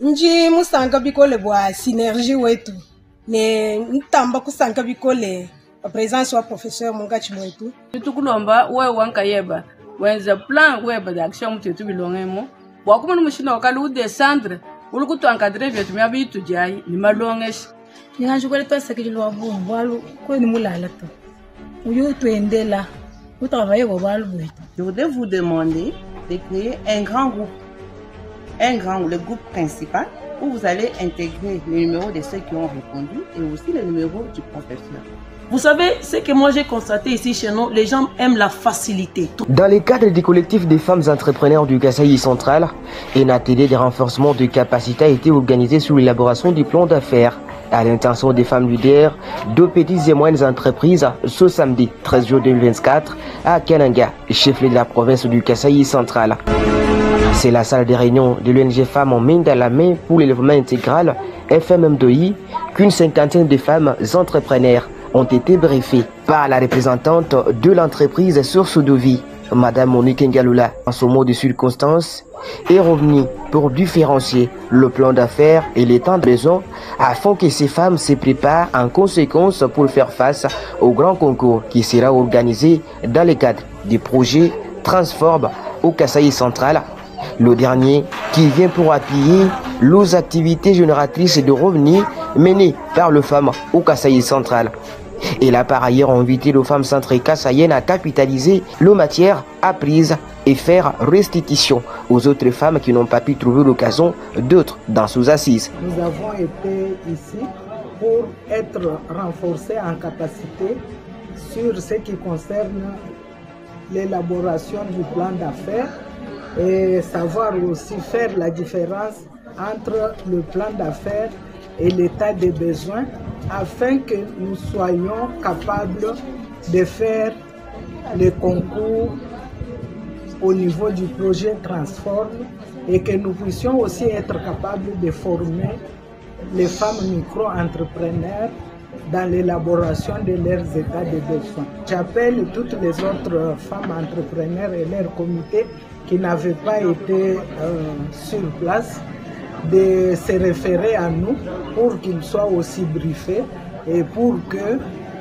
Nji musanga bikole bwa synergie wetu. Ne ntamba kusanga bikole présence wa professeur Mungachi mwetu. Tukulomba we wanka yeba. Wenza plan weba d'action mutetu bilongemo. Bwakuma numushina wakali udescendre. Ulukutu encadrer vyetu mya bitu jai ni malongeshi. Nyanju kwele twase kijilwa bumbu walu kweni mulala to. Uyu tuendela. Utravailler au bal. Je voudrais vous demander de créer un grand groupe. Le groupe principal, où vous allez intégrer le numéro de ceux qui ont répondu et aussi le numéro du professeur. Vous savez, ce que moi j'ai constaté ici chez nous, les gens aiment la facilité. Dans le cadre du collectif des femmes entrepreneurs du Kasaï central, un atelier de renforcement de capacité a été organisé sur l'élaboration du plan d'affaires à l'intention des femmes leaders de petites et moyennes entreprises ce samedi 13 juin 2024 à Kananga, chef-lieu de la province du Kasaï central. C'est la salle de réunion de l'ONG Femmes en main dans la main pour l'élévement intégral FMM2I qu'une cinquantaine de femmes entrepreneurs ont été briefées par la représentante de l'entreprise Source de Vie, Madame Monique Ngalula. En ce mot de circonstance, est revenu pour différencier le plan d'affaires et les temps de raison afin que ces femmes se préparent en conséquence pour faire face au grand concours qui sera organisé dans le cadre du projet Transform au Kasaï central. Le dernier qui vient pour appuyer les activités génératrices de revenus menées par les femmes au Kasaï central. Il a par ailleurs invité les femmes centrées kassaïennes à capitaliser les matières apprises et faire restitution aux autres femmes qui n'ont pas pu trouver l'occasion d'être dans sous assises. Nous avons été ici pour être renforcés en capacité sur ce qui concerne l'élaboration du plan d'affaires et savoir aussi faire la différence entre le plan d'affaires et l'état des besoins afin que nous soyons capables de faire les concours au niveau du projet Transform et que nous puissions aussi être capables de former les femmes micro-entrepreneurs dans l'élaboration de leurs états de besoin. J'appelle toutes les autres femmes entrepreneurs et leurs comités qui n'avaient pas été sur place de se référer à nous pour qu'ils soient aussi briefés et pour que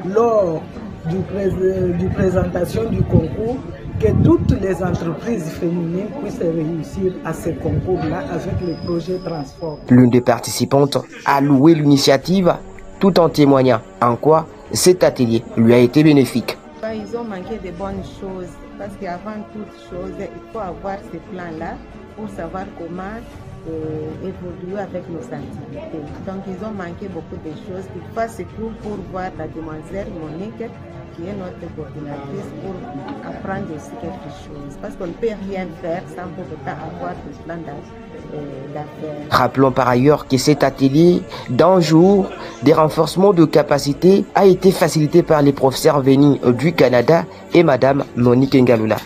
lors du présentation du concours, que toutes les entreprises féminines puissent réussir à ce concours-là avec le projet Transform. L'une des participantes a loué l'initiative tout en témoignant en quoi cet atelier lui a été bénéfique. Ils ont manqué de bonnes choses parce qu'avant toute chose, il faut avoir ce plan-là pour savoir comment évoluer avec nos activités. Donc ils ont manqué beaucoup de choses. Il faut ce cours pour voir la demoiselle Monique qui est notre coordinatrice pour apprendre aussi quelque chose. Parce qu'on ne peut rien faire sans pour autant avoir le plan d'affaires. Rappelons par ailleurs que cet atelier d'un jour des renforcements de capacité a été facilité par les professeurs venus du Canada et Madame Monique Ngalula.